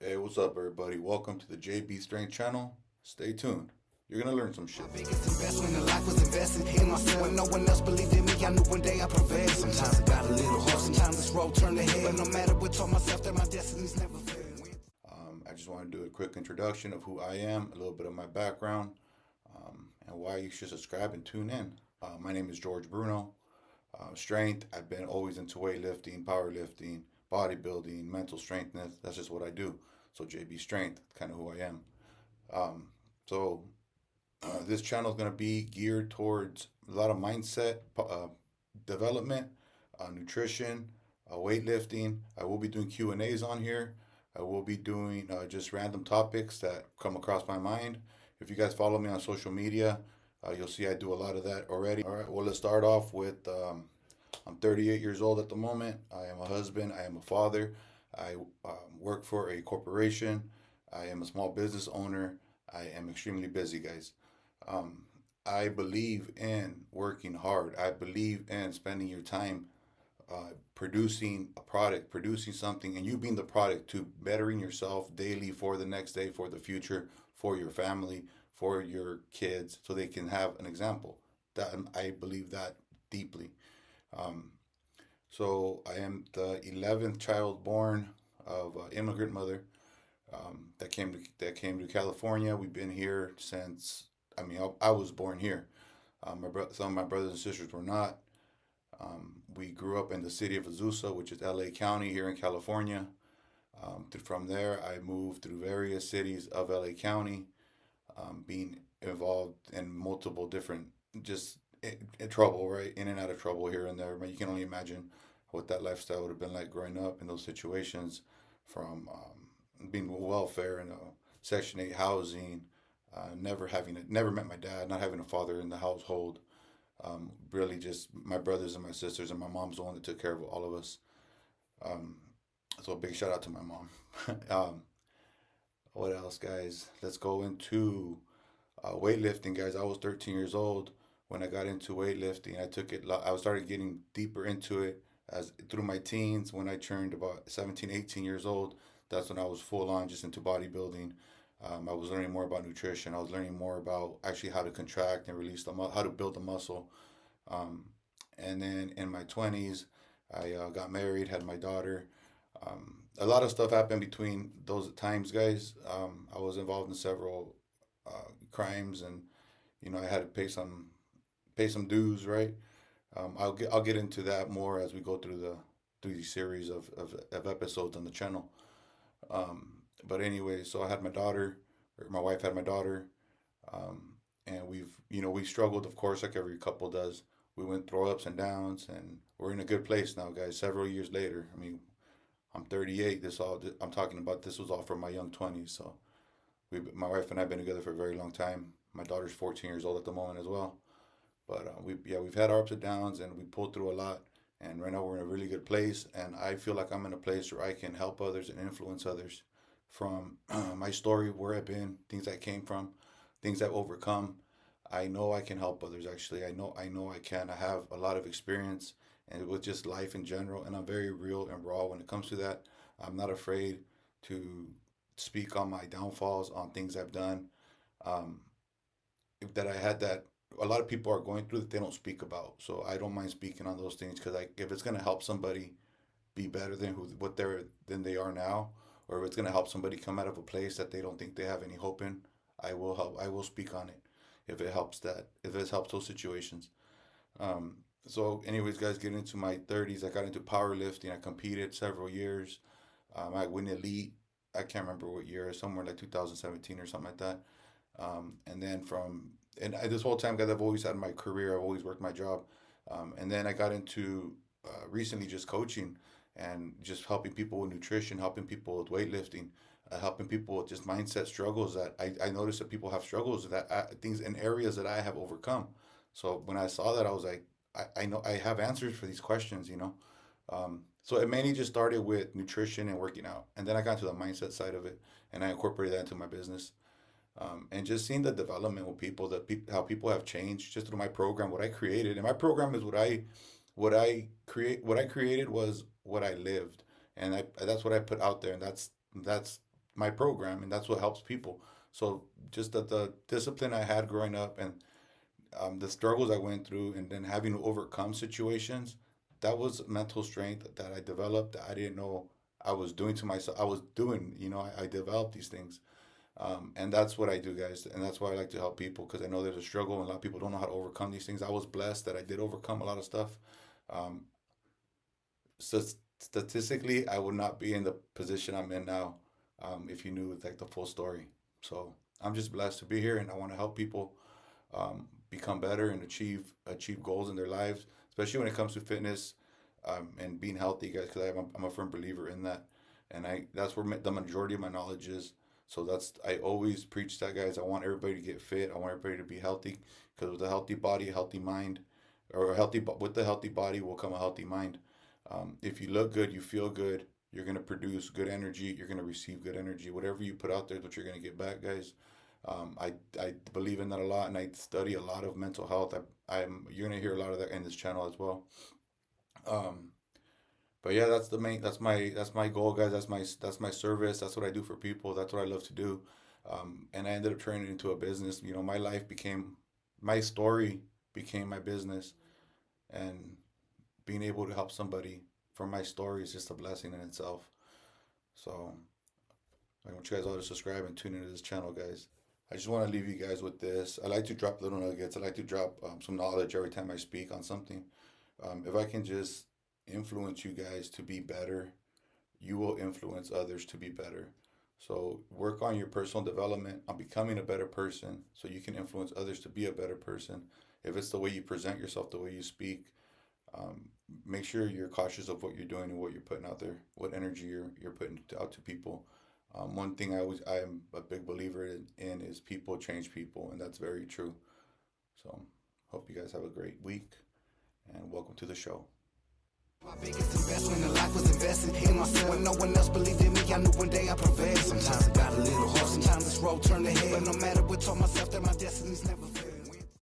Hey, what's up, everybody? Welcome to the JB Strength channel. Stay tuned. You're gonna learn some shit. My biggest investment in life was investing in myself. When no one else believed in me, I knew one day I'd prevail. Sometimes I got a little hard, sometimes this road turned ahead. But no matter what, told myself that my destiny's never failed. I just want to do a quick introduction of who I am, a little bit of my background, and why you should subscribe and tune in. My name is George Bruno. Strength, I've been always into weightlifting, powerlifting, bodybuilding, mental strengthness. That's just what I do. So JB Strength, kind of who I am. So this channel is going to be geared towards a lot of mindset development, nutrition, weightlifting. I will be doing Q&As on here. I will be doing just random topics that come across my mind. If you guys follow me on social media, you'll see I do a lot of that already. All right, well, let's start off with I'm 38 years old at the moment. I am a husband. I am a father. I work for a corporation. I am a small business owner. I am extremely busy, guys. Um, I believe in working hard. I believe in spending your time producing a product, producing something, and you being the product to bettering yourself daily for the next day, for the future, for your family, for your kids, so they can have an example. That I believe that deeply. Um, so I am the 11th child born of an immigrant mother that came to California. We've been here since. I was born here. Some of my brothers and sisters were not. We grew up in the city of Azusa, which is LA County here in California. From there, I moved through various cities of LA County, being involved in multiple different, just in trouble, right? In and out of trouble here and there. But you can only imagine what that lifestyle would have been like growing up in those situations, from being welfare and Section 8 housing, never met my dad, not having a father in the household. Really, just my brothers and my sisters, and my mom's the one that took care of all of us. Um, so a big shout out to my mom. um, what else, guys? Let's go into weightlifting, guys. I was 13 years old when I got into weightlifting. I started getting deeper into it as through my teens. When I turned about 17, 18 years old, that's when I was full on just into bodybuilding. I was learning more about nutrition. I was learning more about actually how to contract and release how to build the muscle. Um, and then in my 20s, I got married, had my daughter. A lot of stuff happened between those times, guys. I was involved in several crimes, and I had to pay some dues, right? I'll get into that more as we go through these series of episodes on the channel. But anyway, so I had my daughter, or my wife had my daughter, um, and we struggled, of course, like every couple does. We went through ups and downs, and we're in a good place now, guys. Several years later, I'm 38. I'm talking about, this was all from my young 20s. So my wife and I've been together for a very long time. My daughter's 14 years old at the moment as well. But we've had our ups and downs, and we pulled through a lot. And right now we're in a really good place, and I feel like I'm in a place where I can help others and influence others from my story, where I've been, things I came from, things I've overcome. I know I can help others. Actually, I know I can. I have a lot of experience and with just life in general, and I'm very real and raw when it comes to that. I'm not afraid to speak on my downfalls, on things I've done. Um, that I had that a lot of people are going through that they don't speak about. So I don't mind speaking on those things, because if it's gonna help somebody be better than than they are now, or if it's gonna help somebody come out of a place that they don't think they have any hope in, I will help. I will speak on it if it helps those situations. Um, so, anyways, guys, getting into my 30s, I got into powerlifting. I competed several years. I went elite. I can't remember what year, somewhere like 2017 or something like that. And then this whole time, guys, I've always had my career. I've always worked my job. And then I got into recently just coaching and just helping people with nutrition, helping people with weightlifting, helping people with just mindset struggles that I noticed that people have struggles, things in areas that I have overcome. So when I saw that, I was like, I know I have answers for these questions. So it mainly just started with nutrition and working out. And then I got into the mindset side of it, and I incorporated that into my business. And just seeing the development with people, how people have changed just through my program, what I created. And my program is what I created was what I lived, and that's what I put out there, and that's my program, and that's what helps people. So just that the discipline I had growing up, and the struggles I went through, and then having to overcome situations, that was mental strength that I developed that I didn't know I was doing to myself. I was doing, I developed these things. And that's what I do, guys. And that's why I like to help people, because I know there's a struggle and a lot of people don't know how to overcome these things. I was blessed that I did overcome a lot of stuff. Um, so statistically, I would not be in the position I'm in now, if you knew like the full story. So I'm just blessed to be here, and I want to help people become better and achieve goals in their lives, especially when it comes to fitness, and being healthy, guys. Because I'm a firm believer in that, and that's where the majority of my knowledge is. So I always preach that, guys. I want everybody to get fit. I want everybody to be healthy, because with a healthy body, a healthy mind, or with the healthy body will come a healthy mind. If you look good, you feel good. You're gonna produce good energy. You're gonna receive good energy. Whatever you put out there, is what you're gonna get back, guys. I believe in that a lot, and I study a lot of mental health. You're gonna hear a lot of that in this channel as well. Um, but yeah, that's my goal, guys. That's my service. That's what I do for people. That's what I love to do. And I ended up turning it into a business. My story became my business, and being able to help somebody from my story is just a blessing in itself. So I want you guys all to subscribe and tune into this channel, guys. I just want to leave you guys with this. I like to drop little nuggets. I like to drop some knowledge every time I speak on something. If I can just influence you guys to be better, you will influence others to be better. So work on your personal development, on becoming a better person, so you can influence others to be a better person. If it's the way you present yourself, the way you speak, um, make sure you're cautious of what you're doing and what you're putting out there, what energy you're putting out to people. One thing I am a big believer in is people change people, and that's very true. So hope you guys have a great week, and welcome to the show. My biggest investment in life was investing in myself. When no one else believed in me, I knew one day I'd prevail. Sometimes I got a little heart, sometimes this road turned ahead. But no matter what, told myself that my destiny's never